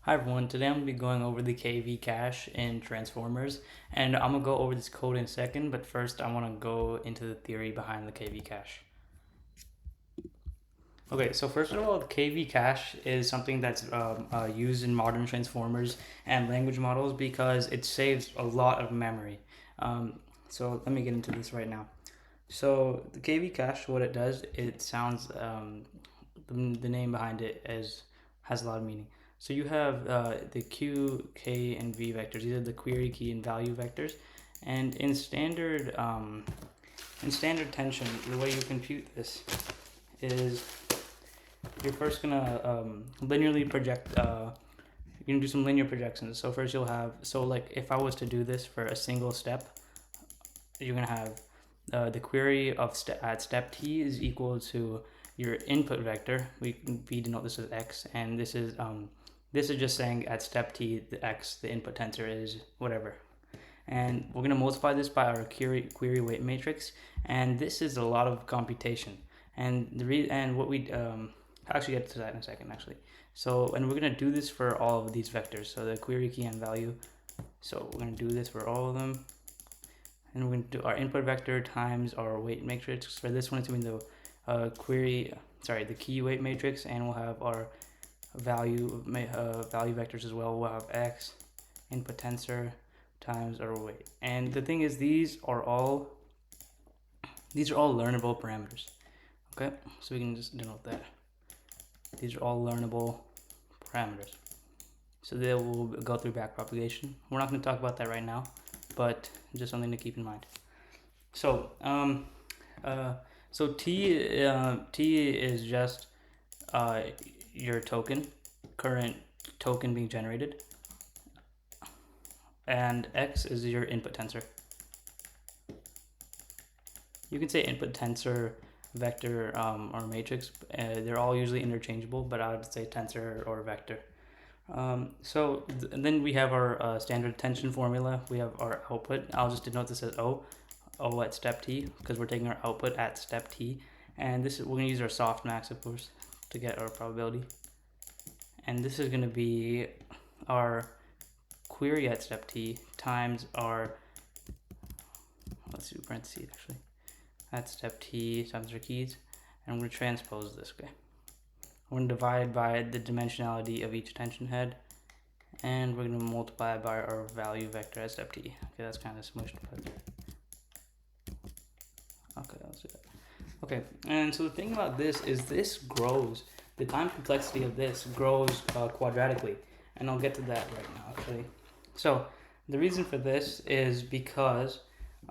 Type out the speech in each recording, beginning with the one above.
Hi everyone, today I'm going to be going over the KV cache in transformers, and I'm going to go over this code in a second, but first I want to go into the theory behind the KV cache. Okay, so first of all, the KV cache is something that's used in modern transformers and language models because it saves a lot of memory. So let me get into this right now. So the KV cache, what it does, it sounds, the name behind it has a lot of meaning. So you have the Q, K, and V vectors. These are the query key and value vectors. And in standard tension, the way you compute this is you're first gonna linearly project. You're gonna do some linear projections. So first you'll have like if I was to do this for a single step, you're gonna have the query of at step t is equal to your input vector. We denote this as x, and this is just saying at step t the x, the input tensor is whatever, and we're gonna multiply this by our query weight matrix, and this is a lot of computation. And what we I'll actually get to that in a second actually. So and we're gonna do this for all of these vectors. So the query key and value. So we're gonna do this for all of them. And we're going to do our input vector times our weight matrix. For this one, it's going to be the key weight matrix, and we'll have our value vectors as well. We'll have x input tensor times our weight. And the thing is, these are all learnable parameters. Okay, so we can just denote that. These are all learnable parameters. So they will go through backpropagation. We're not going to talk about that right now, but just something to keep in mind. So T is just your current token being generated, and X is your input tensor. You can say input tensor, vector, or matrix. They're all usually interchangeable, but I would say tensor or vector. Then we have our standard tension formula. We have our output. I'll just denote this as O at step t, because we're taking our output at step t. And we're going to use our softmax, of course, to get our probability. And this is going to be our query at step t times our, let's do parentheses actually, at step t times our keys. And I'm going to transpose this guy. We're going to divide by the dimensionality of each tension head, and we're going to multiply by our value vector at step t. Okay, that's kind of smushed, but okay, let's do that. Okay, and so the thing about this is this grows, the time complexity of this grows quadratically, and I'll get to that right now actually. So the reason for this is because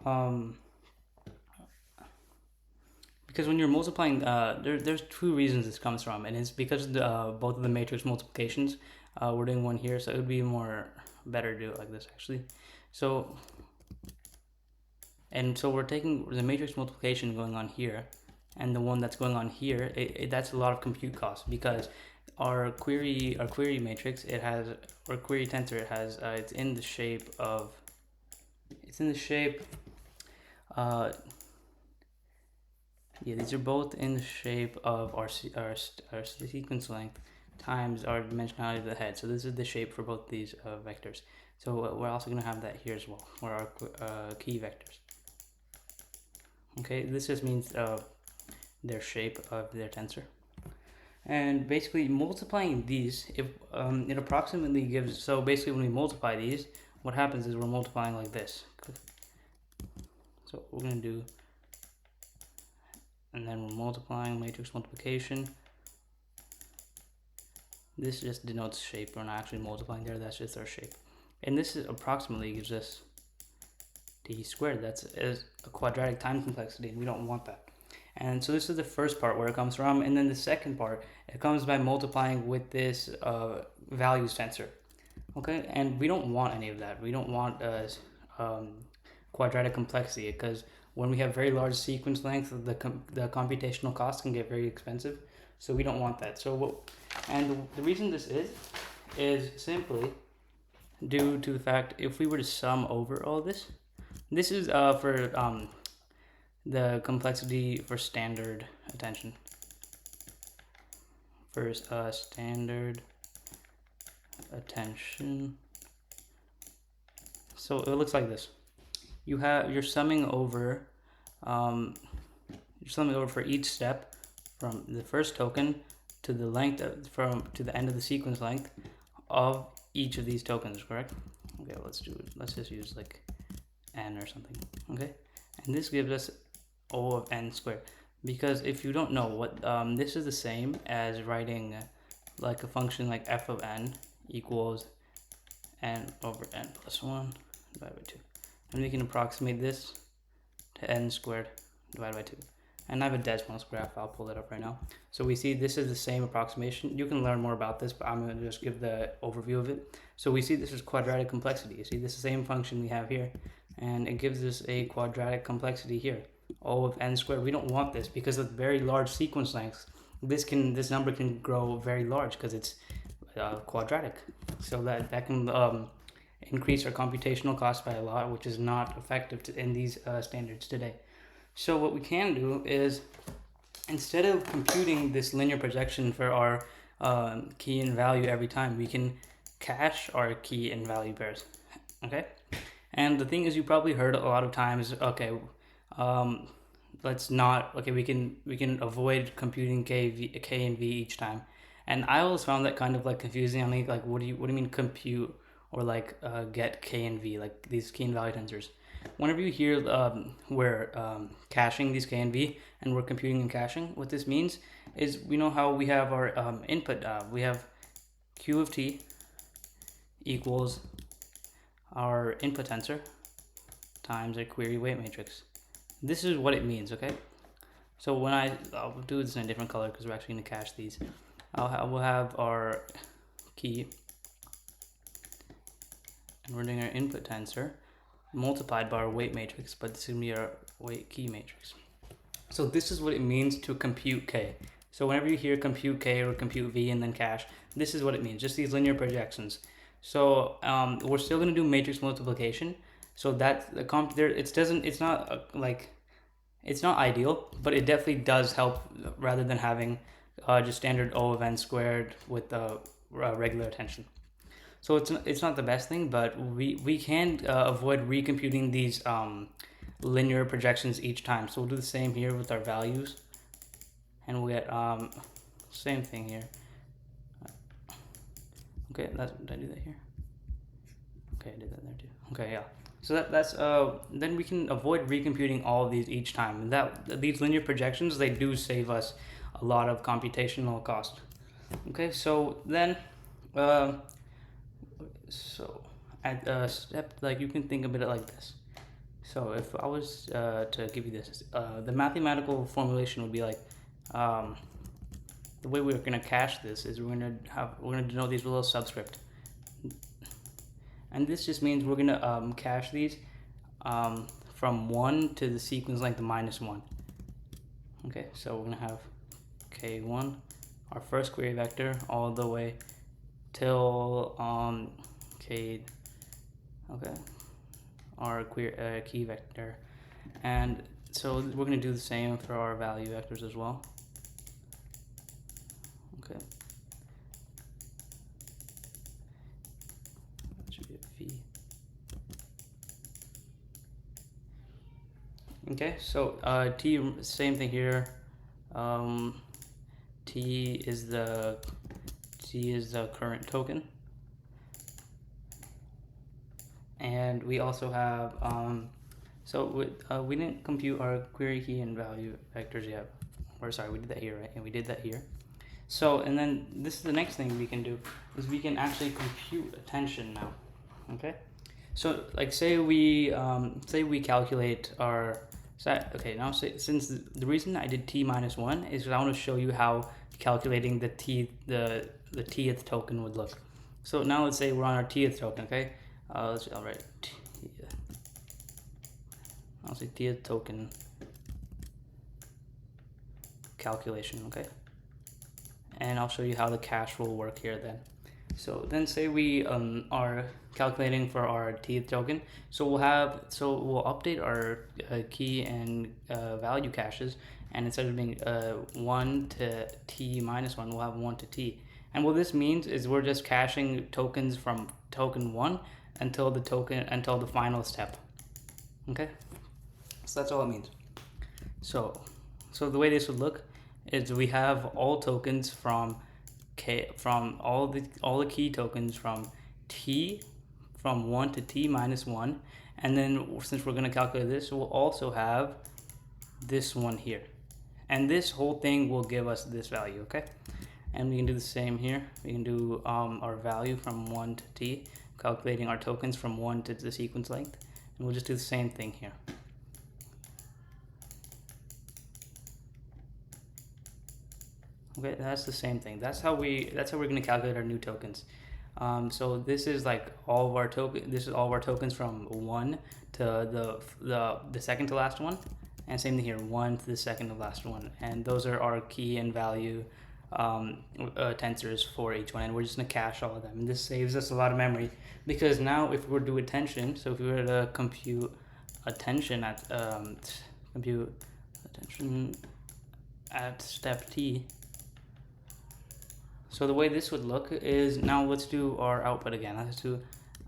when you're multiplying, there's two reasons this comes from, and it's because both of the matrix multiplications, we're doing one here, so it would be better to do it like this actually. So we're taking the matrix multiplication going on here, and the one that's going on here, that's a lot of compute costs, because our query matrix, or query tensor, it's in the shape these are both in the shape of our sequence length times our dimensionality of the head. So this is the shape for both these vectors. So we're also going to have that here as well, for our key vectors. Okay, this just means their shape of their tensor. And basically multiplying these, it approximately gives, so basically when we multiply these, what happens is we're multiplying like this. So what we're going to do, and then we're multiplying matrix multiplication. This just denotes shape. We're not actually multiplying there, that's just our shape. And this approximately gives us t squared. That's a quadratic time complexity, and we don't want that. And so this is the first part where it comes from, and then the second part, it comes by multiplying with this values tensor. Okay, and we don't want any of that. We don't want quadratic complexity, because when we have very large sequence length, the computational costs can get very expensive. So we don't want that. And the reason this is simply due to the fact, if we were to sum over all this is for the complexity for standard attention. For standard attention. So it looks like this. You're summing over for each step from the first token to the length to the end of the sequence length of each of these tokens, correct? Okay, let's just use like n or something. Okay, and this gives us O of n squared, because if you don't know what this is the same as writing like a function like f of n equals n over n plus 1 divided by 2, and we can approximate this to n squared divided by 2. And I have a Desmos graph, I'll pull it up right now. So we see this is the same approximation. You can learn more about this, but I'm going to just give the overview of it. So we see this is quadratic complexity. You see this is the same function we have here, and it gives us a quadratic complexity here, O of n squared. We don't want this because of very large sequence lengths. This number can grow very large because it's quadratic. So that can increase our computational cost by a lot, which is not effective in these standards today. So what we can do is, instead of computing this linear projection for our key and value every time, we can cache our key and value pairs. Okay, and the thing is, you probably heard a lot of times, okay, let's not, okay, we can avoid computing k and v each time. And I always found that kind of like confusing. I mean, like, what do you mean compute or like get k and v, like these key and value tensors? Whenever you hear we're caching these k and v and we're computing and caching, what this means is, we know how we have our input. We have q of t equals our input tensor times our query weight matrix. This is what it means, okay? So when I'll do this in a different color because we're actually going to cache these. We'll have our key, and we're doing our input tensor multiplied by our weight matrix, but this is going to be our weight key matrix. So this is what it means to compute k. So whenever you hear compute k or compute v and then cache, this is what it means, just these linear projections. So we're still going to do matrix multiplication. So that it's not ideal, but it definitely does help, rather than having just standard O of n squared with regular attention. So it's not the best thing, but we can avoid recomputing these linear projections each time. So we'll do the same here with our values, and we'll get same thing here. Okay, did I do that here? Okay, I did that there too. Okay, yeah. So that's then we can avoid recomputing all of these each time. These linear projections, they do save us a lot of computational cost. Okay, so then so at step, like, you can think of it like this. So if I was to give you this, the mathematical formulation would be like, the way we're going to cache this is we're going to denote these with a little subscript, and this just means we're going to cache these from 1 to the sequence length of -1. Okay, so we're going to have k1, our first query vector, all the way till k, okay, our key vector. And so we're going to do the same for our value vectors as well. Okay, that should be a v. Okay, so t, same thing here. T is the current token, and we also have we didn't compute our query key and value vectors yet, or sorry, we did that here, right? And we did that here. So, and then this is the next thing we can do, is we can actually compute attention now. Okay, so like say we calculate our now since the reason I did t-1 is because I want to show you how calculating the tth token would look. So now let's say we're on our tth token. Okay, I'll write I'll say tth token calculation. Okay, and I'll show you how the cache will work here then. So then say we are calculating for our tth token. So we'll update our key and value caches, and instead of being 1 to t-1, we'll have 1 to t. And what this means is we're just caching tokens from token 1 until the final step. Okay, so that's all it means. So the way this would look is we have all tokens from all the key tokens from t from 1 to t minus 1, and then since we're going to calculate this, we'll also have this one here, and this whole thing will give us this value. Okay, and we can do the same here. We can do our value from 1 to t, calculating our tokens from 1 to the sequence length, and we'll just do the same thing here. Okay, that's the same thing. That's how we're going to calculate our new tokens. So this is like all of our This is all of our tokens from 1 to the second to last one, and same thing here, 1 to the second to last one. And those are our key and value tensors for each one. And we're just going to cache all of them. And this saves us a lot of memory, because now if we were to do attention, so if we were to compute attention at step t. So the way this would look is, now let's do our output again. Let's do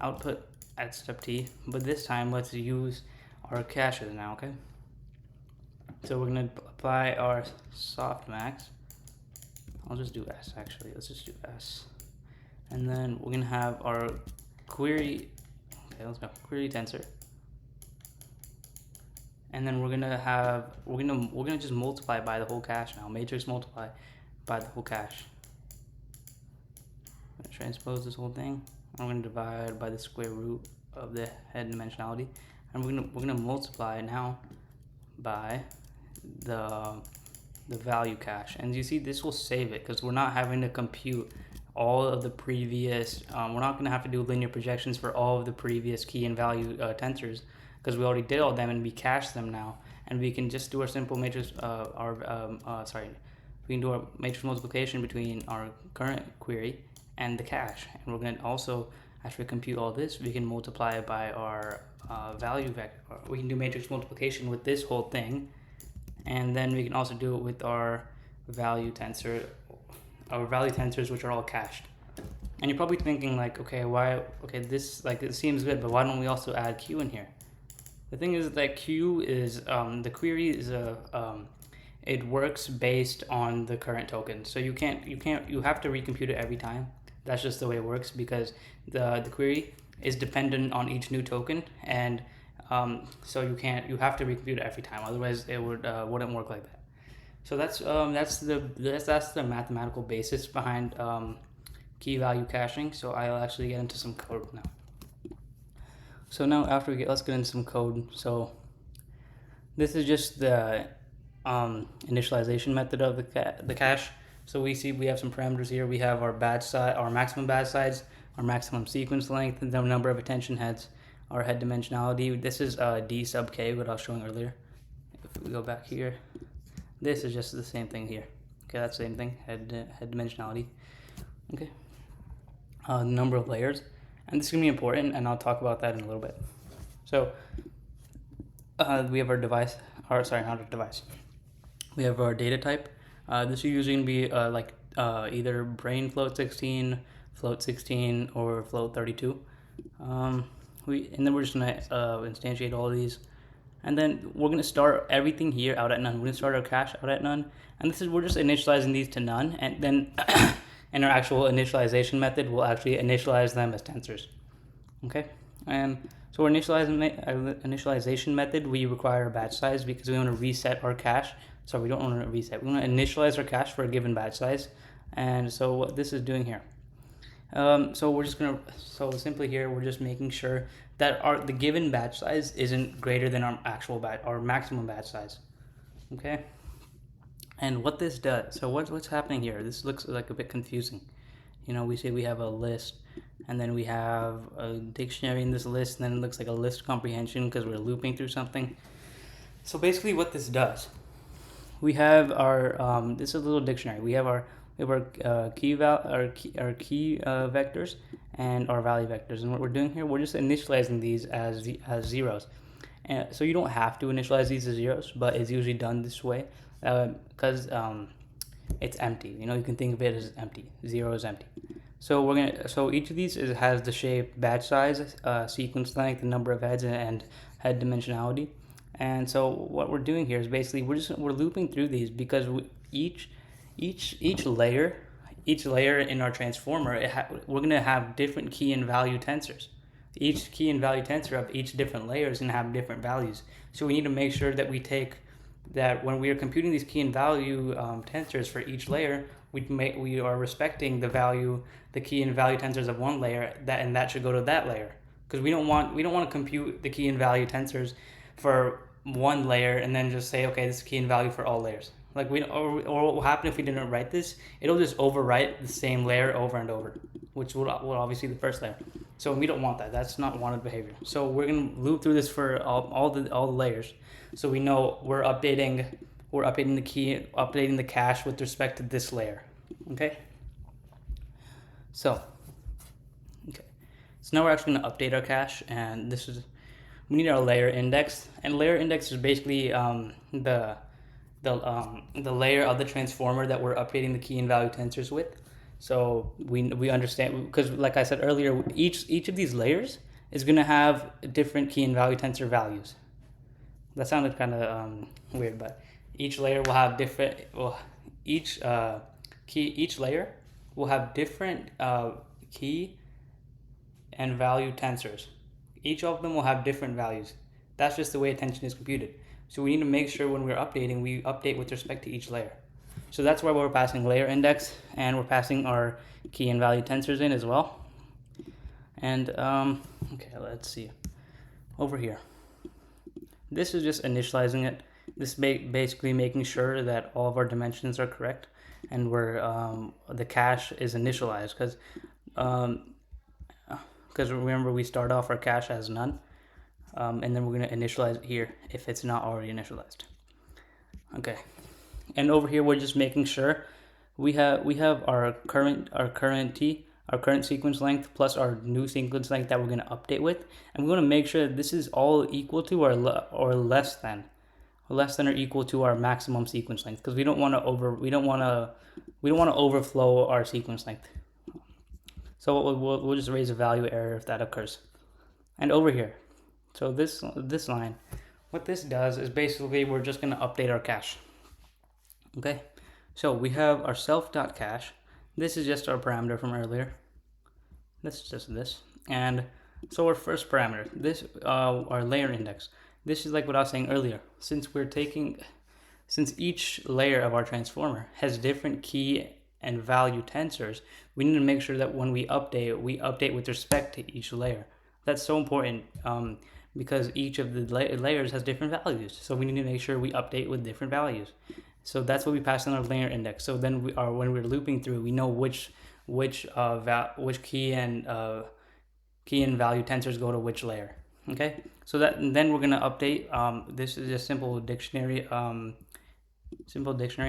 output at step t, but this time let's use our caches now, okay? So we're gonna apply our softmax. I'll just do S actually, let's just do S. And then we're gonna have our query, okay, let's go, query tensor. And then we're gonna just multiply by the whole cache now, matrix multiply by the whole cache. Transpose this whole thing. I'm going to divide by the square root of the head dimensionality, and we're gonna multiply now by the value cache. And you see, this will save it because we're not having to compute all of the previous. We're not going to have to do linear projections for all of the previous key and value tensors, because we already did all of them and we cached them now, and we can just do our simple matrix. We can do our matrix multiplication between our current query and the cache, and we're going to also, after we compute all this, we can multiply it by our value vector. We can do matrix multiplication with this whole thing, and then we can also do it with our value tensors, which are all cached. And you're probably thinking like, okay, this, like, it seems good, but why don't we also add Q in here? The thing is that Q is the query is it works based on the current token, so you have to recompute it every time. That's just the way it works, because the query is dependent on each new token, and so you have to recompute it every time, otherwise it wouldn't work like that. So that's the mathematical basis behind key value caching. So I'll actually get into some code now. So now let's get into some code. So this is just the initialization method of the cache. So we have some parameters here. We have our batch size, our maximum batch size, our maximum sequence length, and the number of attention heads, our head dimensionality. This is d sub k, what I was showing earlier. If we go back here, this is just the same thing here. Okay, that's the same thing, head dimensionality. Okay, number of layers, and this is gonna be important, and I'll talk about that in a little bit. So we have our device, or sorry, not a device. We have our data type. This is usually going to be either brain float 16, float 16, or float 32. And then we're just going to instantiate all of these. And then we're going to start everything here out at none. We're going to start our cache out at none. And we're just initializing these to none. And then in our actual initialization method, we'll actually initialize them as tensors. Okay? And so our initialization method, we require a batch size because we want to reset our cache. So we don't want to reset. We want to initialize our cache for a given batch size. And so what this is doing here. So simply here, we're just making sure that the given batch size isn't greater than our maximum batch size. Okay. And what this does, so what's happening here? This looks like a bit confusing. You know, we say we have a list, and then we have a dictionary in this list, and then it looks like a list comprehension because we're looping through something. So basically what this does, we have our this is a little dictionary. We have our key vectors and our value vectors, and what we're doing here, we're just initializing these as zeros. And so you don't have to initialize these as zeros, but it's usually done this way because it's empty. You know, you can think of it as empty. 0 is empty. So each of these has the shape, batch size, sequence length, the number of heads, and head dimensionality. And so what we're doing here is basically we're looping through these because each layer in our transformer, we're going to have different key and value tensors. Each key and value tensor of each different layer is going to have different values. So we need to make sure that when we are computing these key and value tensors for each layer, we are respecting the key and value tensors of one layer, and that should go to that layer, because we don't want to compute the key and value tensors for one layer and then just say, okay, this is key and value for all layers. Like or what will happen if we didn't write this? It'll just overwrite the same layer over and over, which will obviously be the first layer. So we don't want that. That's not wanted behavior. So we're gonna loop through this for all the layers. So we know we're updating the key, updating the cache with respect to this layer. Okay. So now we're actually gonna update our cache, and we need our layer index, and layer index is basically the layer of the transformer that we're updating the key and value tensors with. So we understand, because like I said earlier, each of these layers is going to have different key and value tensor values. That sounded kind of weird, but each layer will have different. Each layer will have different key and value tensors. Each of them will have different values. That's just the way attention is computed. So we need to make sure when we're updating, we update with respect to each layer. So that's why we're passing layer index, and we're passing our key and value tensors in as well. And okay, let's see. Over here, this is just initializing it. This is basically making sure that all of our dimensions are correct, and the cache is initialized, because remember, we start off our cache as none. And then we're going to initialize it here if it's not already initialized. Okay, and over here we're just making sure we have our current sequence length plus our new sequence length that we're going to update with, and we want to make sure that this is all equal to or less than or equal to our maximum sequence length, because we don't want to overflow our sequence length. So we'll just raise a value error if that occurs. And over here, so this line, what this does is basically we're just going to update our cache. Okay, so we have our self.cache. This is just our parameter from earlier. This is just this. And so our first parameter, this our layer index. This is like what I was saying earlier. Since each layer of our transformer has different key and value tensors, we need to make sure that when we update with respect to each layer. That's so important, because each of the layers has different values. So we need to make sure we update with different values. So that's what we pass in our layer index. So then when we're looping through, we know which key and value tensors go to which layer. Okay. So then we're gonna update. This is just simple dictionary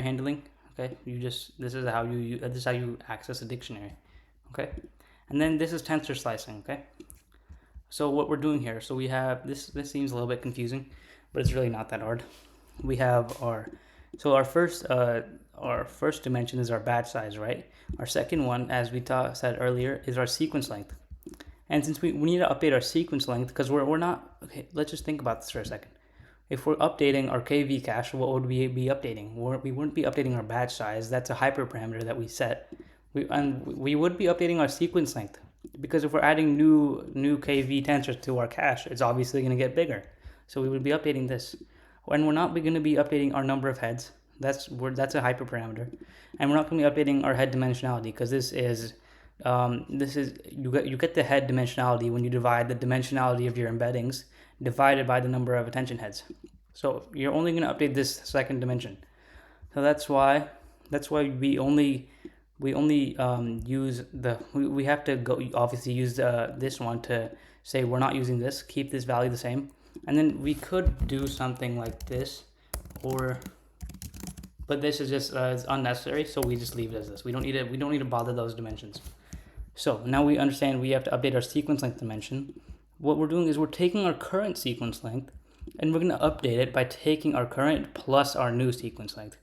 handling. Okay. This is how you access a dictionary. Okay. And then this is tensor slicing. Okay. So what we're doing here, so we have this seems a little bit confusing, but it's really not that hard. We have our first dimension is our batch size, right? Our second one, as we said earlier, is our sequence length. And since we need to update our sequence length, because we're not, okay, let's just think about this for a second. If we're updating our KV cache, what would we be updating? We wouldn't be updating our batch size. That's a hyperparameter that we set. We would be updating our sequence length, because if we're adding new KV tensors to our cache, it's obviously going to get bigger. So we would be updating this. And we're not going to be updating our number of heads. That's a hyperparameter. And we're not going to be updating our head dimensionality, because you get the head dimensionality when you divide the dimensionality of your embeddings divided by the number of attention heads. So you're only going to update this second dimension. So that's why we have to go obviously use this one to say we're not using this, keep this value the same. And then we could do something like this, but this is just it's unnecessary, so we just leave it as this. We don't need to bother those dimensions. So now we understand we have to update our sequence length dimension. What we're doing is we're taking our current sequence length and we're going to update it by taking our current plus our new sequence length.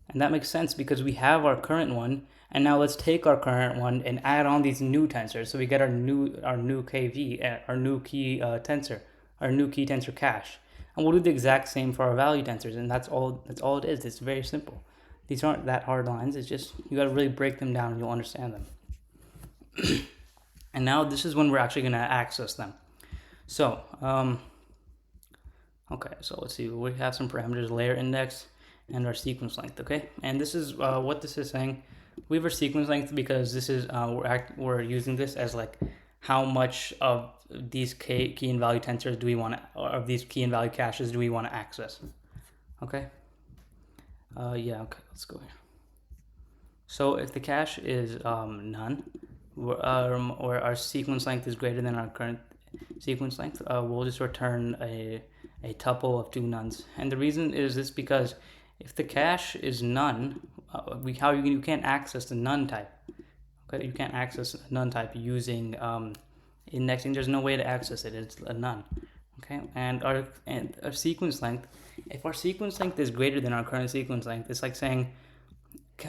And that makes sense because we have our current one, and now let's take our current one and add on these new tensors. So we get our new KV, our new key tensor, our new key tensor cache. And we'll do the exact same for our value tensors, and that's all it is. It's very simple. These aren't that hard lines. It's just you got to really break them down and you'll understand them. And now this is when we're actually going to access them. So, okay, so let's see. We have some parameters: layer index and our sequence length. Okay, and this is what this is saying. We have our sequence length because this is we're using this as like how much of these key and value tensors do we want to, or of these key and value caches do we want to access? Okay. Yeah. Okay. Let's go here. So if the cache is none, or our sequence length is greater than our current sequence length, we'll just return a tuple of two nuns. And the reason is this because if the cache is none, you can't access the none type. Okay, you can't access a none type using indexing. There's no way to access it. It's a none. Okay, and our sequence length. If our sequence length is greater than our current sequence length, it's like saying,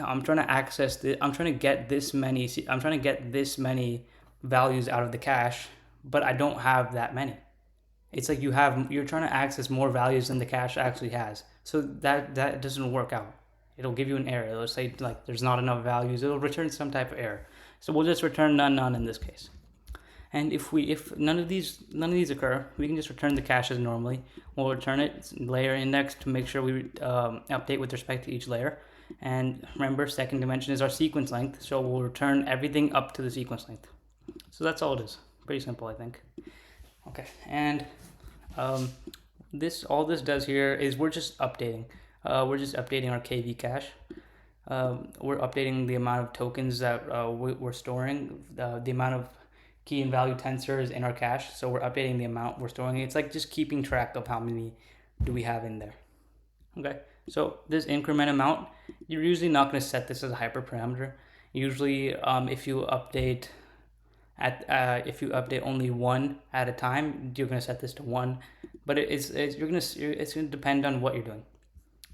I'm trying to access this. I'm trying to get this many. I'm trying to get this many values out of the cache, but I don't have that many. It's like you're trying to access more values than the cache actually has. So that doesn't work out. It'll give you an error. It'll say like there's not enough values. It'll return some type of error. So we'll just return none in this case. And if none of these occur, we can just return the caches normally. We'll return it layer index to make sure we update with respect to each layer. And remember, second dimension is our sequence length, so we'll return everything up to the sequence length. So that's all it is. Pretty simple, I think. Okay, and all this does here is we're just updating. We're just updating our KV cache. We're updating the amount of tokens that we're storing, the amount of key and value tensors in our cache. So we're updating the amount we're storing. It's like just keeping track of how many do we have in there. Okay, so this increment amount, you're usually not going to set this as a hyperparameter. Usually, if you update only one at a time, you're going to set this to 1. But it's going to depend on what you're doing.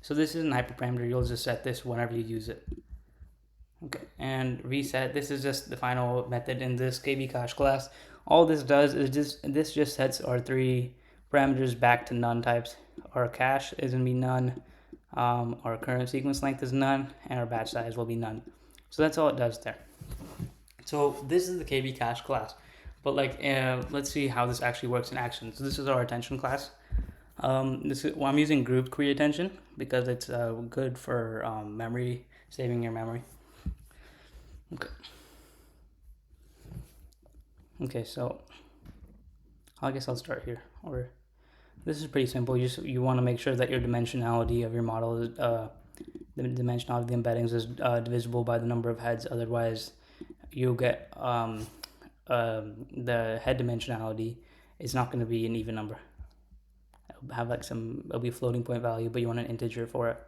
So this isn't hyperparameter. You'll just set this whenever you use it. Okay, and reset. This is just the final method in this KB cache class. All this does is just sets our 3 parameters back to none types. Our cache is going to be none. Our current sequence length is none, and our batch size will be none. So that's all it does there. So this is the KB cache class, but let's see how this actually works in action. So this is our attention class. I'm using grouped query attention because it's good for memory, saving your memory. Okay, so I guess I'll start here. Or this is pretty simple. You want to make sure that your dimensionality of your model is the dimensionality of the embeddings is divisible by the number of heads. Otherwise, you'll get the head dimensionality is not going to be an even number. It'll have it'll be a floating point value, but you want an integer for it.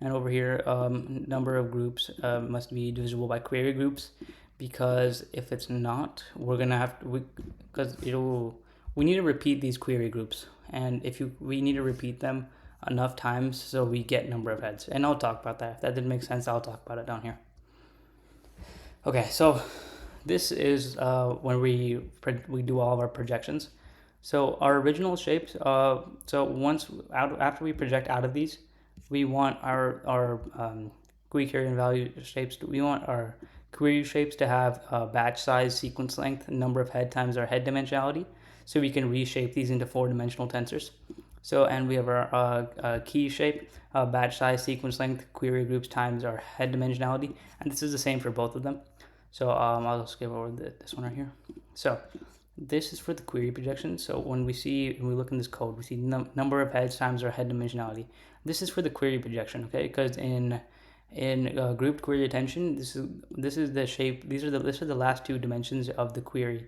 And over here, number of groups must be divisible by query groups, because if it's not, we're gonna have to, we need to repeat these query groups, and we need to repeat them enough times so we get number of heads. And I'll talk about that. If that didn't make sense, I'll talk about it down here. Okay, so this is when we do all of our projections. So our original shapes. After we project out of these, we want our query carrier and value shapes. We want our query shapes to have batch size, sequence length, number of head times our head dimensionality, so we can reshape these into 4-dimensional tensors. So, and we have our key shape, batch size, sequence length, query groups times our head dimensionality, and this is the same for both of them. So I'll skip over this one right here. So this is for the query projection. So when we look in this code, we see number of heads times our head dimensionality. This is for the query projection, okay? Because in grouped query attention, this is the shape. These are the last 2 dimensions of the query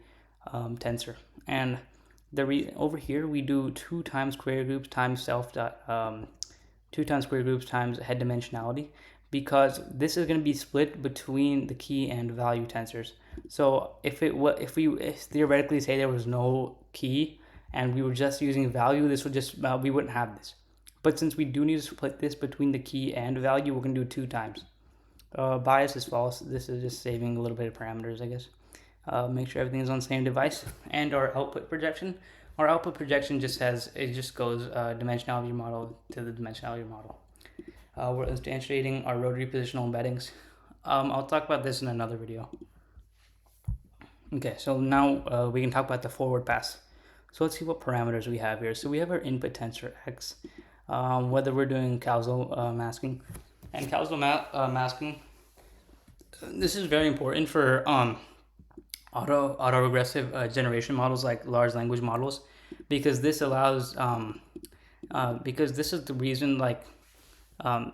tensor. And over here we do 2 times query groups times 2 times query groups times head dimensionality, because this is going to be split between the key and value tensors. So if we theoretically say there was no key and we were just using value, this would just we wouldn't have this. But since we do need to split this between the key and value, we're going to do 2 times. Bias is false. This is just saving a little bit of parameters, I guess. Make sure everything is on the same device. And our output projection. Our output projection just goes dimensionality model to the dimensionality model. We're instantiating our rotary positional embeddings. I'll talk about this in another video. Okay, so now we can talk about the forward pass. So let's see what parameters we have here. So we have our input tensor x, whether we're doing causal masking. And causal masking, this is very important for autoregressive generation models like large language models, because this allows, because this is the reason, like,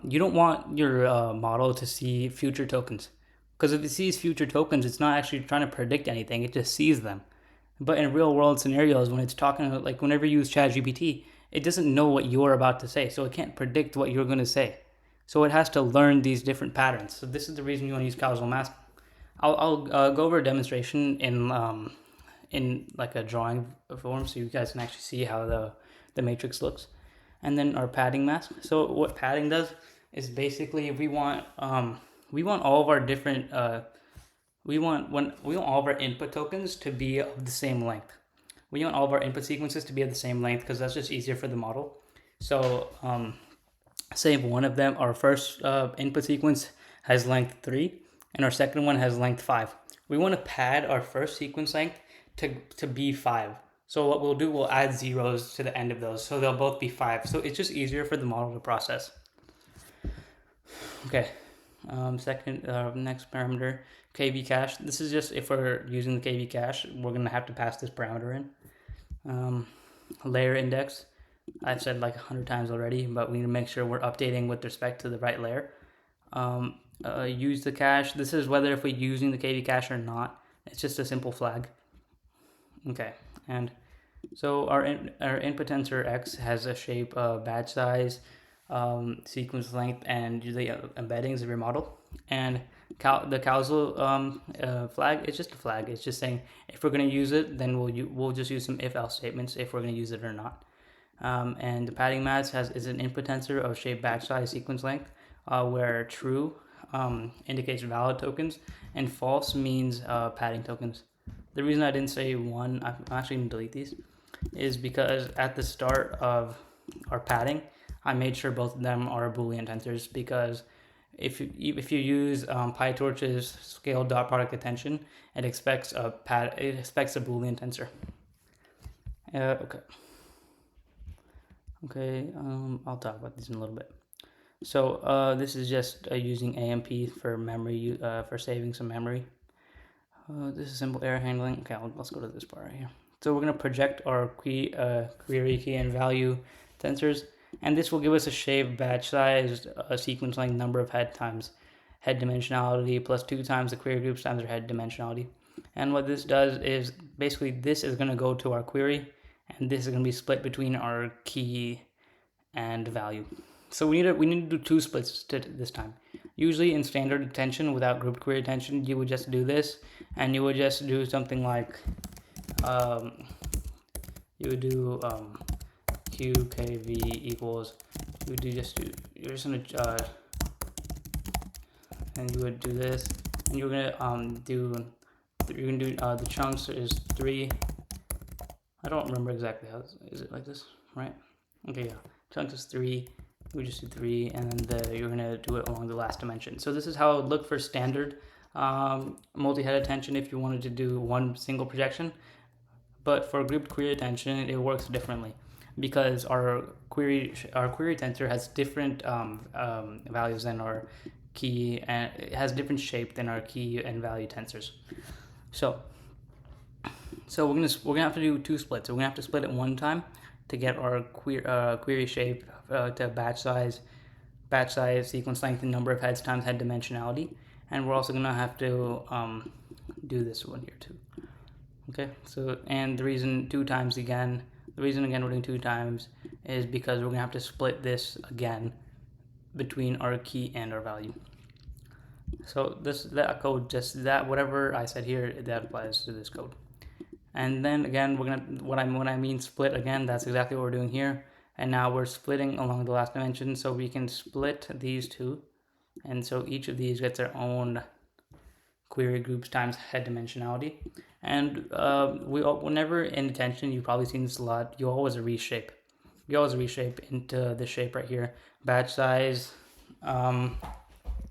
you don't want your model to see future tokens. Because if it sees future tokens, it's not actually trying to predict anything, it just sees them. But in real world scenarios, when it's talking about, like, whenever you use ChatGPT, it doesn't know what you're about to say, so it can't predict what you're going to say. So it has to learn these different patterns. So this is the reason you want to use causal masking. I'll go over a demonstration in like a drawing form, so you guys can actually see how the matrix looks. And then our padding mask. So what padding does is basically we want all of our different we want all of our input tokens to be of the same length. We want all of our input sequences to be of the same length because that's just easier for the model. So say if one of them, our first input sequence has length 3 and our second one has length 5. We want to pad our first sequence length to be 5. So what we'll do, we'll add zeros to the end of those, so they'll both be 5. So it's just easier for the model to process. Okay, next parameter, KV cache. This is just if we're using the KV cache, we're gonna have to pass this parameter in. Layer index, I've said like 100 times already, but we need to make sure we're updating with respect to the right layer. Use the cache. This is whether if we're using the KV cache or not. It's just a simple flag. Okay, and so our input tensor x has a shape, batch size, sequence length, and the embeddings of your model. And the causal flag, it's just a flag. It's just saying if we're going to use it, then we'll just use some if-else statements if we're going to use it or not. And the padding mask is an input tensor of shape, batch size, sequence length, where true indicates valid tokens and false means padding tokens. The reason I didn't say 1, I'm actually going to delete these, is because at the start of our padding, I made sure both of them are Boolean tensors, because if you use PyTorch's scale dot product attention, it expects a Boolean tensor. Okay, I'll talk about these in a little bit. So this is just using AMP for memory, for saving some memory. This is simple error handling. Okay, let's go to this part right here. So we're going to project our query key and value tensors, and this will give us a shape, batch size, sequence length, number of head times head dimensionality, plus 2 times the query groups times their head dimensionality. And what this does is basically this is going to go to our query, and this is going to be split between our key and value. So we need to do 2 splits this time. Usually in standard attention without grouped query attention, you would just do this, and you would just do something like you would do QKV equals, you're just gonna and you would do this, and you're gonna do the chunks is 3. I don't remember exactly how is it like this, right? Okay, yeah, chunks is 3. We just do 3, and then you're gonna do it along the last dimension. So this is how it would look for standard multi-head attention if you wanted to do one single projection. But for grouped query attention, it works differently, because our query tensor has different values than our key, and it has different shape than our key and value tensors. So we're gonna have to do 2 splits. So we're gonna have to split it 1 time to get our query shape to batch size, sequence length, and number of heads times head dimensionality. And we're also gonna have to do this one here too. Okay, so, and the reason 2 times again, we're doing 2 times is because we're gonna have to split this again between our key and our value. So that code, just that whatever I said here, that applies to this code. And then again, we're gonna, when I mean split again, that's exactly what we're doing here. and now we're splitting along the last dimension, so we can split these two, and so each of these gets their own query groups times head dimensionality. And whenever in attention, you've probably seen this a lot, you always reshape into the shape right here: batch size,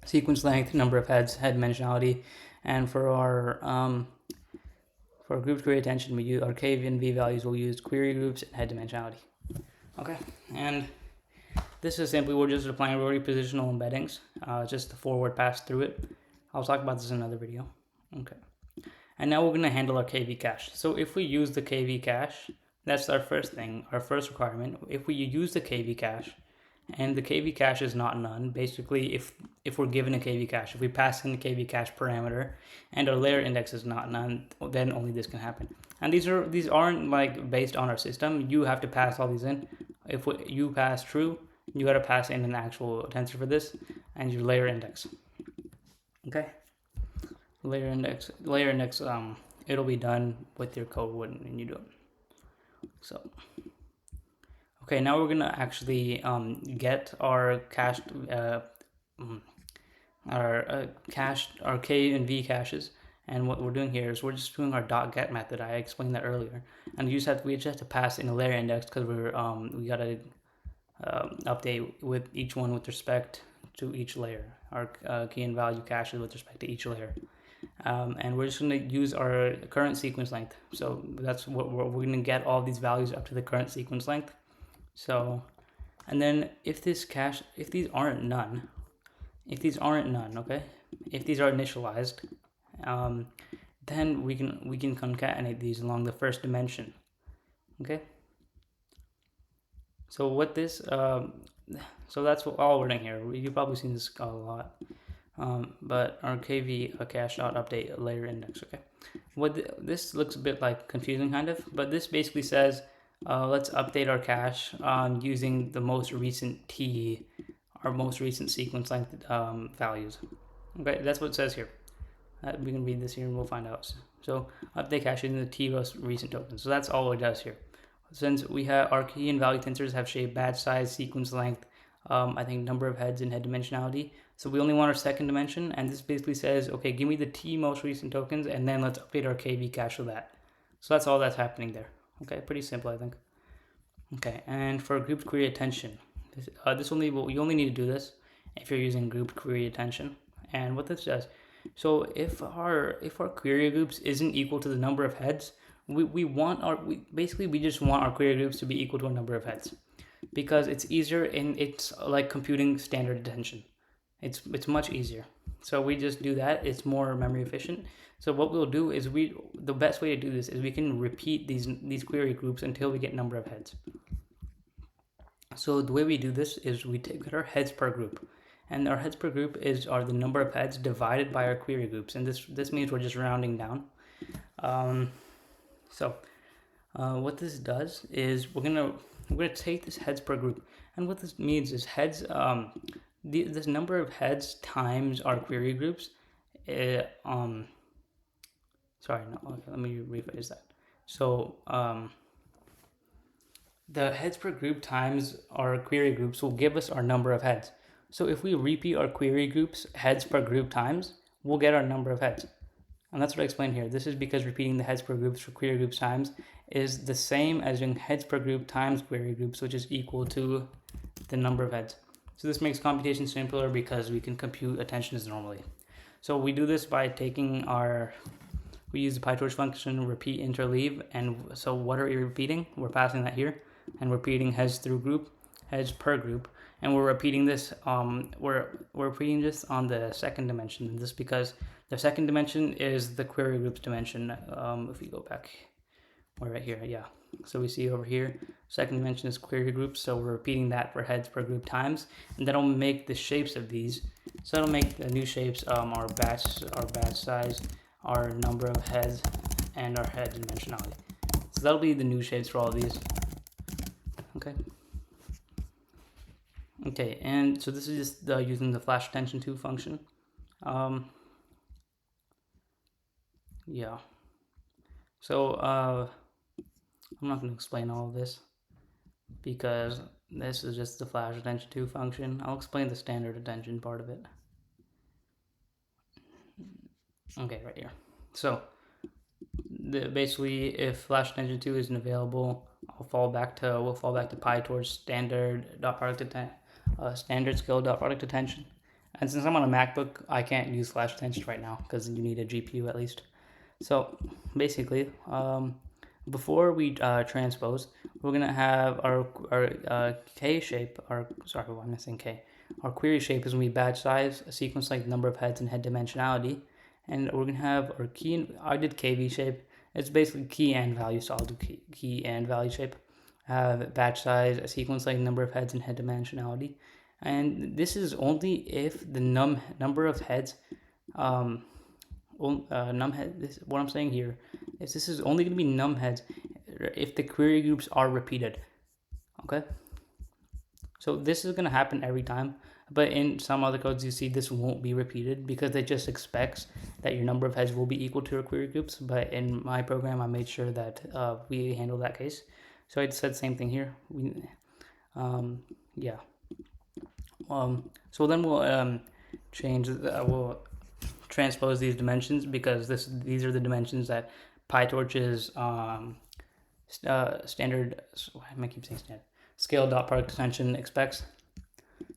sequence length, number of heads, head dimensionality. And for our group query attention, we use our K and V values. We'll use query groups and head dimensionality. Okay, and this is simply, we're just applying rotary positional embeddings, just the forward pass through it. I'll talk about this in another video. Okay, and now we're going to handle our KV cache. So if we use the KV cache, that's our first thing, our first requirement. If we use the KV cache, and the KV cache is not none, basically if we're given a KV cache, if we pass in the KV cache parameter and our layer index is not none, then only this can happen. And these aren't like based on our system. You have to pass all these in. If you pass true, you got to pass in an actual tensor for this and your layer index. Okay, layer index. It'll be done with your code when you do it. So okay, now we're gonna actually get our cached our K and V caches. And what we're doing here is we're just doing our .get method. I explained that earlier, and we just have to pass in a layer index because we gotta update with each one with respect to each layer. Our key and value caches with respect to each layer. And we're just going to use our current sequence length. So that's what we're going to get all these values up to the current sequence length. So, and then if these aren't none, okay, if these are initialized, then we can concatenate these along the first dimension. Okay. So what this, so that's all we're doing here. You've probably seen this a lot. But our KV cache dot update layer index. Okay, this looks a bit like confusing kind of, but this basically says let's update our cache using the most recent our most recent sequence length values. Okay, that's what it says here. We can read this here and we'll find out. So update cache using the T most recent tokens. So that's all it does here. Since we have our key and value tensors have shape, batch size, sequence length, I think number of heads, and head dimensionality. So we only want our second dimension, and this basically says, okay, give me the T most recent tokens, and then let's update our KV cache with that. So that's all that's happening there. Okay, pretty simple, I think. Okay, and for group query attention, you only need to do this if you're using group query attention. And what this does, so if our query groups isn't equal to the number of heads, we just want our query groups to be equal to a number of heads, because it's easier and it's like computing standard attention. It's much easier. So we just do that. It's more memory efficient. So what we'll do is the best way to do this is we can repeat these query groups until we get number of heads. So the way we do this is we take our heads per group, and our heads per group are the number of heads divided by our query groups, and this means we're just rounding down. What this does is we're gonna take this heads per group, and what this means is heads. This number of heads times our query groups. Sorry, no. Okay, let me rephrase that. So the heads per group times our query groups will give us our number of heads. So if we repeat our query groups heads per group times, we'll get our number of heads. And that's what I explained here. This is because repeating the heads per groups for query groups times is the same as doing heads per group times query groups, which is equal to the number of heads. So this makes computation simpler because we can compute attentions normally. So we do this by we use the PyTorch function repeat interleave, and so what are we repeating? We're passing that here, and we're repeating heads per group, and we're repeating this we're repeating this on the second dimension. This because the second dimension is the query groups dimension. If we go back, we're right here, yeah. So we see over here, second dimension is query groups, so we're repeating that for heads per group times, and that'll make the shapes of these. So that'll make the new shapes our batch size, our number of heads, and our head dimensionality. So that'll be the new shapes for all these. Okay, and so this is just using the flash attention to function. Yeah. So I'm not going to explain all of this because this is just the flash attention to function. I'll explain the standard attention part of it. Okay, right here. So basically, if flash attention 2 isn't available, we'll fall back to PyTorch standard dot product standard scale dot product attention. And since I'm on a MacBook, I can't use flash attention right now because you need a GPU at least. So basically, before we transpose, we're gonna have our K shape. I'm missing K. Our query shape is gonna be batch size, a sequence like number of heads, and head dimensionality. And we're gonna have our key. I did KV shape. It's basically key and value, so I'll do key and value shape. Have batch size, a sequence like number of heads, and head dimensionality. And this is only if the number of heads, num head. This what I'm saying here is this is only going to be num heads if the query groups are repeated. Okay. So this is going to happen every time, but in some other codes you see this won't be repeated because it just expects that your number of heads will be equal to your query groups. But in my program, I made sure that we handle that case. So I said the same thing here. Yeah. So then we'll change. We'll transpose these dimensions because these are the dimensions that PyTorch's standard. I keep saying standard scale dot product attention expects.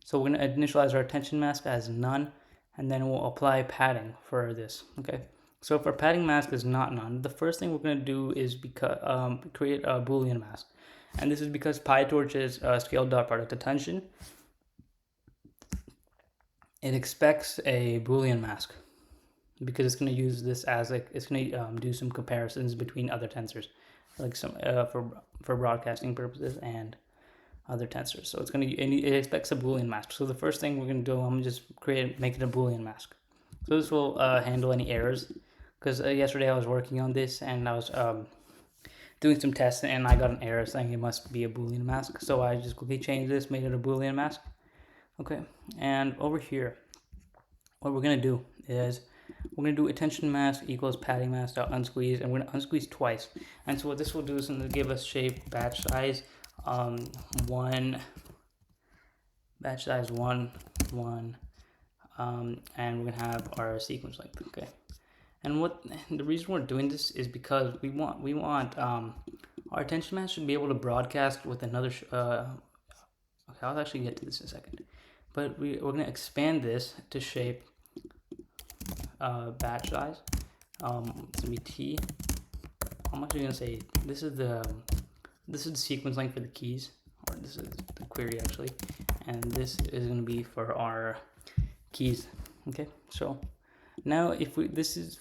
So we're going to initialize our attention mask as none, and then we'll apply padding for this. Okay. So if our padding mask is not none, the first thing we're going to do is create a Boolean mask, and this is because PyTorch's scale dot product attention. It expects a Boolean mask because it's going to use this as it's going to do some comparisons between other tensors, like some for broadcasting purposes and other tensors. So it expects a Boolean mask. So the first thing we're going to do, I'm going to just make it a Boolean mask. So this will handle any errors because yesterday I was working on this and I was doing some tests and I got an error saying it must be a Boolean mask. So I just quickly changed this, made it a Boolean mask. Okay, and over here, what we're going to do is we're going to do attention mask equals padding mask dot unsqueeze, and we're going to unsqueeze twice. And so what this will do is going to give us shape batch size 1, batch size 1, 1, and we're going to have our sequence length. Okay, and the reason we're doing this is because we want our attention mask should be able to broadcast with another. Okay, I'll actually get to this in a second. But we're going to expand this to shape batch size. It's going to be T. I'm actually going to say this is the sequence length for the keys, or this is the query actually, and this is going to be for our keys. Okay, so now this is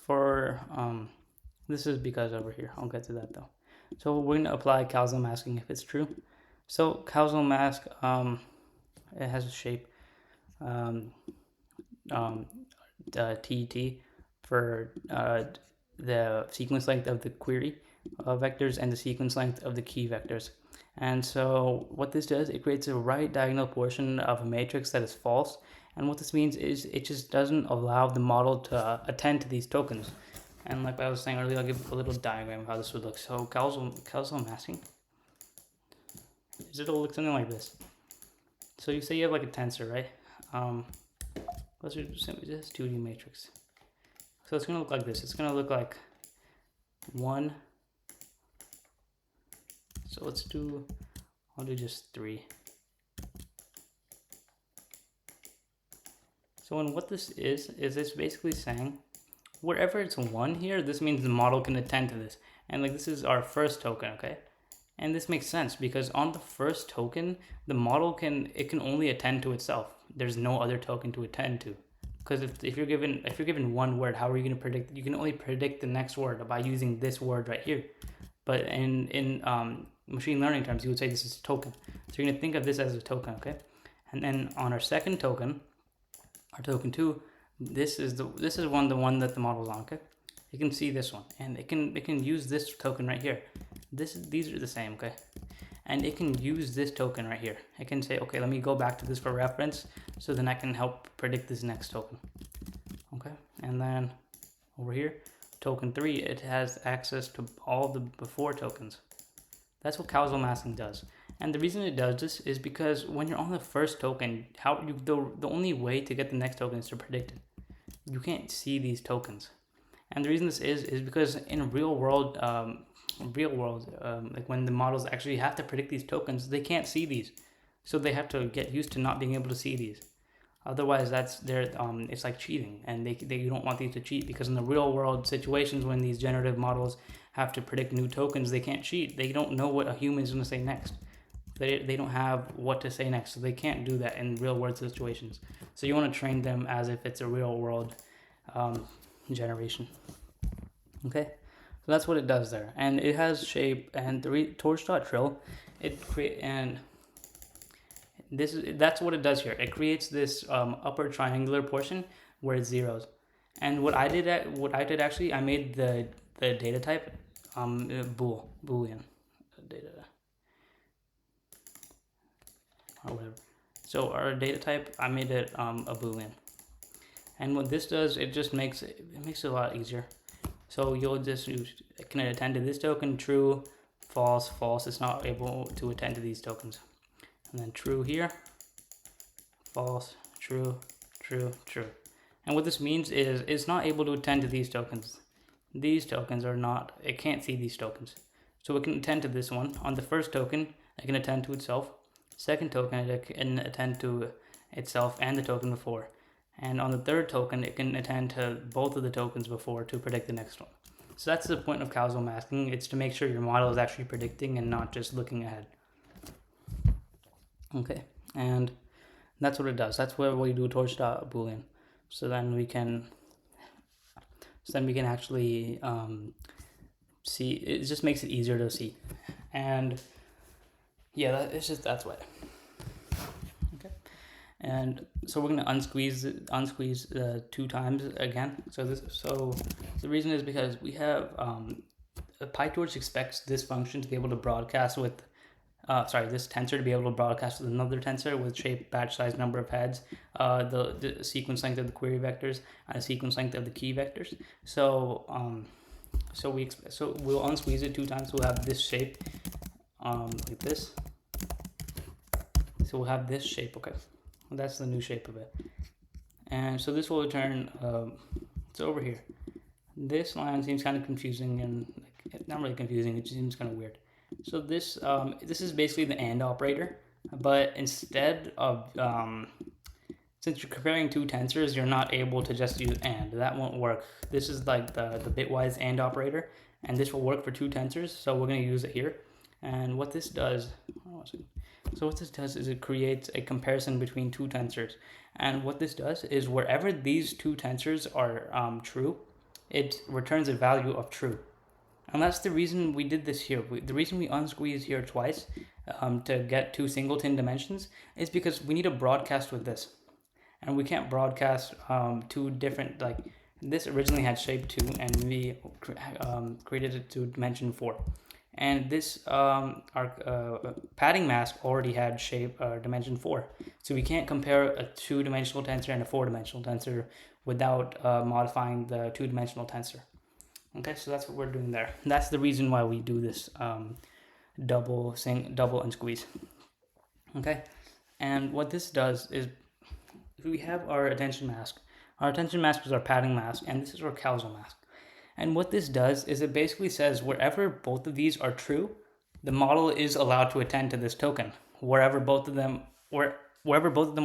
because over here, I'll get to that though. So we're going to apply causal masking if it's true. So causal mask, it has a shape TT for the sequence length of the query vectors and the sequence length of the key vectors. And so what this does, it creates a right diagonal portion of a matrix that is false. And what this means is it just doesn't allow the model to attend to these tokens. And like I was saying earlier, I'll give a little diagram of how this would look. So causal masking, it'll look something like this. So you say you have like a tensor, right? Let's do this 2D matrix. So it's going to look like this. It's going to look like 1. So I'll do just 3. So what this is it's basically saying wherever it's 1 here, this means the model can attend to this. And like this is our first token, okay? And this makes sense because on the first token, the model can only attend to itself. There's no other token to attend to. Because if you're given one word, how are you going to predict? You can only predict the next word by using this word right here. But in machine learning terms, you would say this is a token. So you're going to think of this as a token, okay? And then on our second token, our token 2, this is the one that the model's on, okay? You can see this one, and it can use this token right here. These are the same, okay? And it can use this token right here. It can say, okay, let me go back to this for reference, so then I can help predict this next token. Okay, and then over here, token 3, it has access to all the before tokens. That's what causal masking does. And the reason it does this is because when you're on the first token, the only way to get the next token is to predict it. You can't see these tokens. And the reason this is because in real world, like when the models actually have to predict these tokens, they can't see these, so they have to get used to not being able to see these. Otherwise, it's like cheating, and you don't want these to cheat, because in the real world situations when these generative models have to predict new tokens, they can't cheat. They don't know what a human is going to say next. They don't have what to say next, so they can't do that in real world situations. So you want to train them as if it's a real world generation. Okay, so that's what it does there, and it has shape. And the torch.trill, that's what it does here. It creates this upper triangular portion where it's zeros. And what I did actually, I made the data type boolean data or whatever. So our data type, I made it a boolean. And what this does, it just makes it a lot easier. So you'll just can it attend to this token? True, false, false. It's not able to attend to these tokens. And then true here, false, true, true, true. And what this means is it's not able to attend to these tokens. These tokens are not, it can't see these tokens. So it can attend to this one. On the first token, it can attend to itself. Second token, it can attend to itself and the token before. And on the third token, it can attend to both of the tokens before to predict the next one. So that's the point of causal masking. It's to make sure your model is actually predicting and not just looking ahead. Okay, and that's what it does. That's where we do torch.boolean. So then we can actually see. It just makes it easier to see. And yeah, that's why. Okay, and so we're gonna unsqueeze 2 times again. So the reason is because we have PyTorch expects this function to be able to broadcast with. This tensor to be able to broadcast with another tensor with shape, batch size, number of heads, the sequence length of the query vectors, and the sequence length of the key vectors. So we'll unsqueeze it 2 times. We'll have this shape, like this. So we'll have this shape. Okay, well, that's the new shape of it. And so this will return. It's over here. This line seems kind of confusing, and not really confusing. It just seems kind of weird. So this is basically the AND operator, but instead of since you're comparing 2 tensors, you're not able to just use AND. That won't work. This is like the bitwise AND operator, and this will work for 2 tensors. So we're going to use it here. And what this does, is it creates a comparison between 2 tensors. And what this does is wherever these 2 tensors are true, it returns a value of true. And that's the reason we did this here. The reason we unsqueezed here twice to get 2 singleton dimensions is because we need to broadcast with this. And we can't broadcast 2 different, like this originally had shape 2 and we created it to dimension 4. And this, our padding mask already had shape dimension 4. So we can't compare a 2-dimensional tensor and a 4-dimensional tensor without modifying the 2-dimensional tensor. Okay, so that's what we're doing there. That's the reason why we do this double unsqueeze. Okay, and what this does is we have our attention mask. Our attention mask is our padding mask, and this is our causal mask. And what this does is it basically says wherever both of these are true, the model is allowed to attend to this token. Wherever both of them are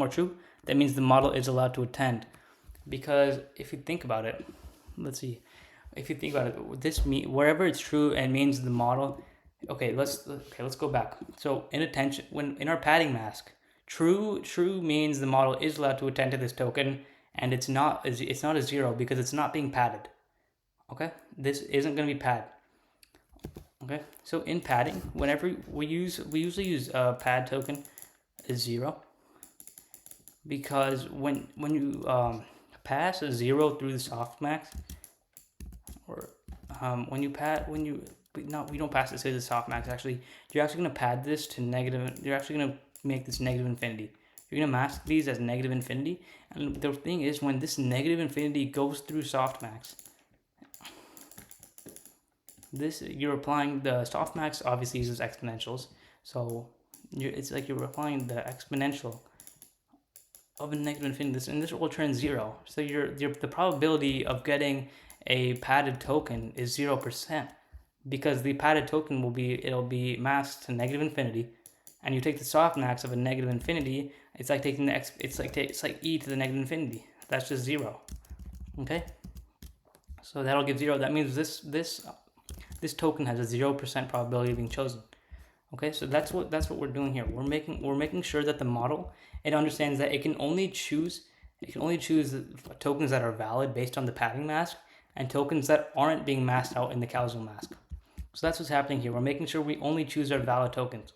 true, that means the model is allowed to attend. Because if you think about it, let's see. If you think about it, wherever it's true, it means the model. Okay, let's go back. So in our padding mask, true means the model is allowed to attend to this token, and it's not a 0 because it's not being padded. Okay, this isn't going to be pad. Okay, so in padding, whenever we usually use a pad token is 0, because when you pass a 0 through the softmax, or we don't pass it to the softmax. Actually, you're actually going to pad this to negative. You're actually going to make this negative infinity. You're going to mask these as negative infinity. And the thing is, when this negative infinity goes through softmax, you're applying the softmax obviously uses exponentials. So it's like you're applying the exponential of a negative infinity, and this will turn 0. So the probability of getting a padded token is 0%, because the padded token it'll be masked to negative infinity, and you take the softmax of a negative infinity. It's like taking it's like e to the negative infinity. That's just 0. Okay, so that'll give 0. That means this token has a 0% probability of being chosen. Okay, so that's what we're doing here. We're making sure that the model, it understands that it can only choose tokens that are valid based on the padding mask, and tokens that aren't being masked out in the causal mask. So that's what's happening here. We're making sure we only choose our valid tokens,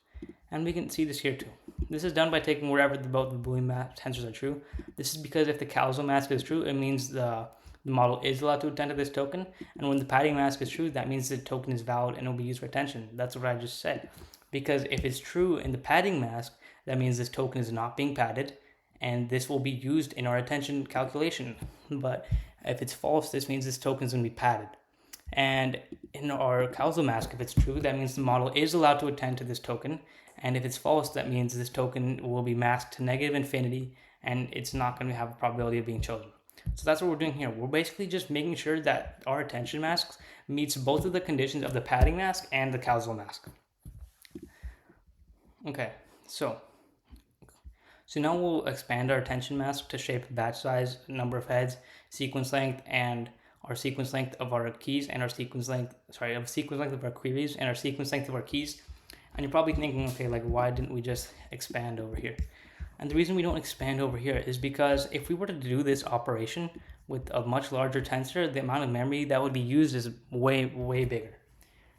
and we can see this here too. This is done by taking wherever both the Boolean tensors are true. This is because if the causal mask is true, it means the model is allowed to attend to this token, and when the padding mask is true, that means the token is valid and it will be used for attention. That's what I just said. Because if it's true in the padding mask, that means this token is not being padded, and this will be used in our attention calculation. But if it's false, this means this token is going to be padded. And in our causal mask, if it's true, that means the model is allowed to attend to this token. And if it's false, that means this token will be masked to negative infinity, and it's not going to have a probability of being chosen. So that's what we're doing here. We're basically just making sure that our attention masks meets both of the conditions of the padding mask and the causal mask. Okay, so now we'll expand our attention mask to shape batch size, number of heads, sequence length, and our sequence length of our keys, and our sequence length of our queries, and our sequence length of our keys. And you're probably thinking, okay, like, why didn't we just expand over here? And the reason we don't expand over here is because if we were to do this operation with a much larger tensor, the amount of memory that would be used is way, way bigger.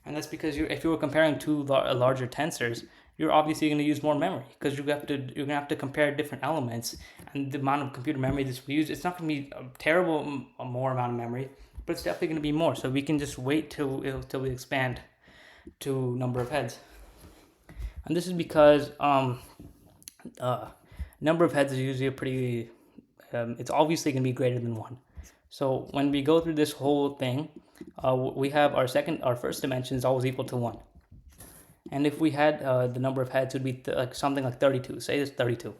And that's because if you were comparing two larger tensors, you're obviously going to use more memory, because you're going to have to compare different elements, and the amount of computer memory this we use, it's not going to be a terrible more amount of memory, but it's definitely going to be more. So we can just wait till we expand to number of heads. And this is because number of heads is usually a pretty it's obviously going to be greater than 1. So when we go through this whole thing, we have our first dimension is always equal to 1. And if we had the number of heads, it would be something like 32. Say it's 32.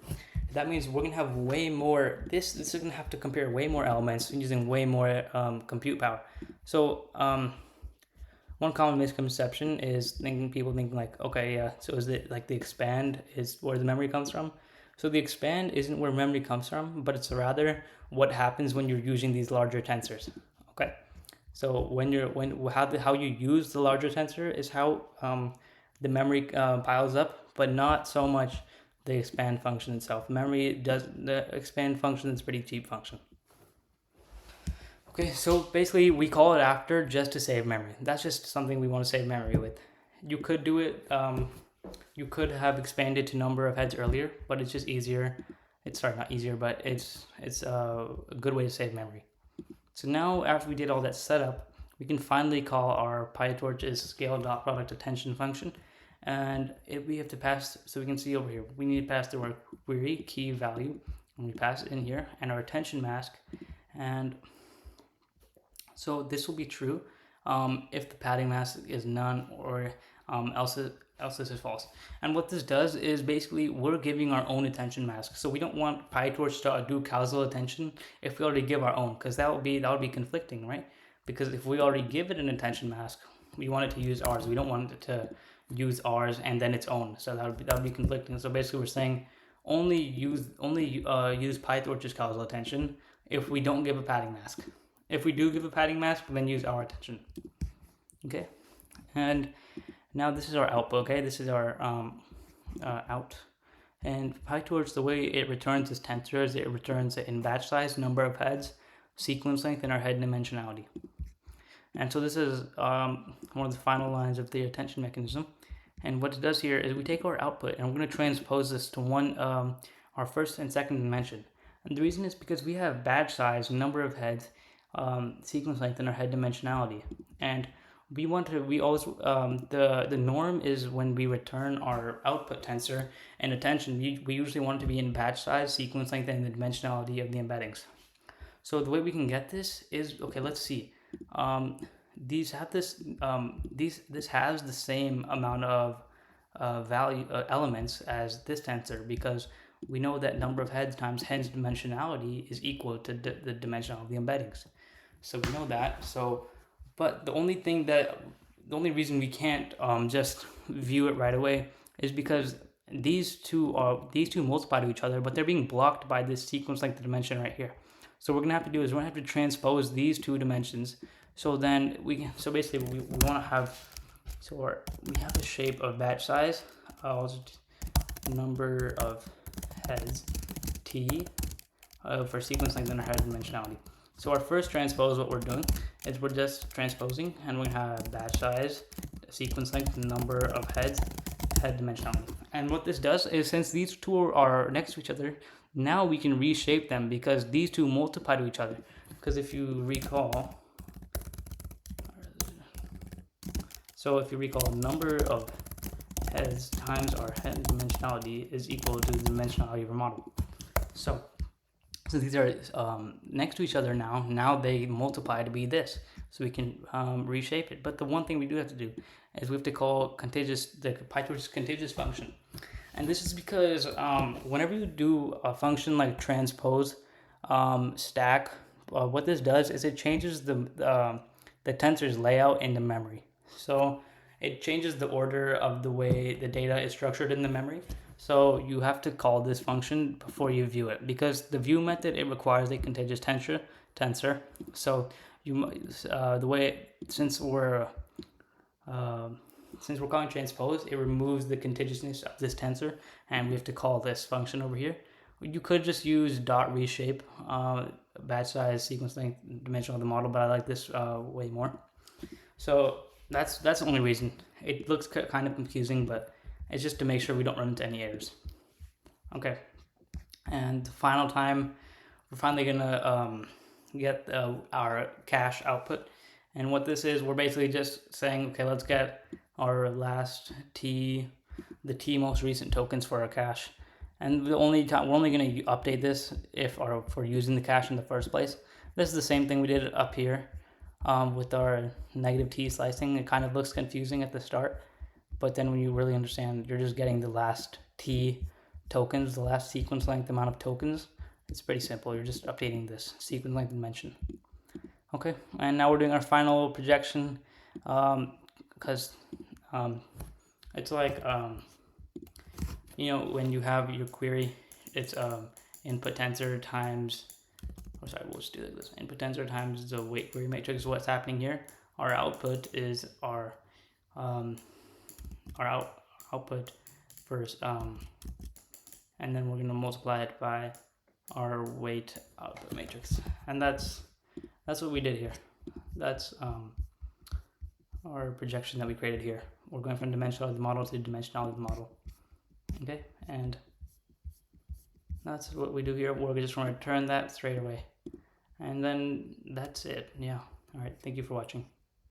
That means we're going to have way more. This is going to have to compare way more elements using way more compute power. So one common misconception is people thinking like, okay, yeah, so is it like the expand is where the memory comes from? So the expand isn't where memory comes from, but it's rather what happens when you're using these larger tensors. Okay, so how you use the larger tensor is how the memory piles up, but not so much the expand function itself. The expand function is a pretty cheap function. Okay, so basically we call it after just to save memory. That's just something we want to save memory with. You could do it, you could have expanded to number of heads earlier, but it's just easier. Not easier, but it's a good way to save memory. So now after we did all that setup, we can finally call our PyTorch's scale.product attention function. And we have to pass, so we can see over here, we need to pass through our query key value, and we pass it in here, and our attention mask. And so this will be true if the padding mask is none, or else this is false. And what this does is basically we're giving our own attention mask. So we don't want PyTorch to do causal attention if we already give our own, because that would be conflicting, right? Because if we already give it an attention mask, we want it to use ours. We don't want it to use ours and then its own. So that would be conflicting. So basically we're saying only use PyTorch's causal attention if we don't give a padding mask. If we do give a padding mask, then use our attention. Okay, and now this is our output. Okay, this is our out. And PyTorch, the way it returns its tensors, it returns it in batch size, number of heads, sequence length, and our head dimensionality. And so this is one of the final lines of the attention mechanism. And what it does here is we take our output and we're going to transpose this to our first and second dimension. And the reason is because we have batch size, number of heads, sequence length, and our head dimensionality. And the norm is when we return our output tensor and attention, we usually want it to be in batch size, sequence length, and the dimensionality of the embeddings. So the way we can get this is, okay, let's see. This has the same amount of value elements as this tensor, because we know that number of heads times heads dimensionality is equal to the dimensionality of the embeddings. So we know that. So, but the only reason we can't just view it right away is because these two multiply to each other, but they're being blocked by this sequence length dimension right here. So what we're gonna have to do is we're gonna have to transpose these two dimensions. So then basically we want to have, we have the shape of batch size, number of heads t for sequence length and our head dimensionality. So our first transpose, what we're doing is we're just transposing, and we have batch size, sequence length, number of heads, head dimensionality. And what this does is, since these two are next to each other, now we can reshape them because these two multiply to each other. Because if you recall, number of heads times our head dimensionality is equal to the dimensionality of our model. So these are next to each other now they multiply to be this. So we can reshape it. But the one thing we do have to do is we have to call the PyTorch contagious function. And this is because whenever you do a function like transpose stack, what this does is it changes the tensor's layout in the memory. So it changes the order of the way the data is structured in the memory. So you have to call this function before you view it, because the view method, it requires a contagious tensor. So since we're calling transpose, it removes the contagiousness of this tensor, and we have to call this function over here. You could just use dot reshape, batch size, sequence length, dimension of the model, but I like this way more. So that's the only reason. It looks kind of confusing, but it's just to make sure we don't run into any errors. Okay, and the final time, we're finally gonna get our cache output. And what this is, we're basically just saying, okay, let's get our last the most recent tokens for our cache. And we're only going to update this if for using the cache in the first place. This is the same thing we did up here with our negative t slicing. It kind of looks confusing at the start, but then when you really understand, you're just getting the last t tokens, the last sequence length amount of tokens. It's pretty simple. You're just updating this sequence length dimension. Okay, and now we're doing our final projection, because it's like, when you have your query, it's input tensor times, we'll just do this. Input tensor times the weight query matrix, what's happening here. Our output is our output first, and then we're going to multiply it by our weight output matrix. And that's what we did here. That's our projection that we created here. We're going from dimensionality of the model to dimensionality of the model. Okay, and that's what we do here. We're just going to return that straight away. And then that's it. Yeah. All right. Thank you for watching.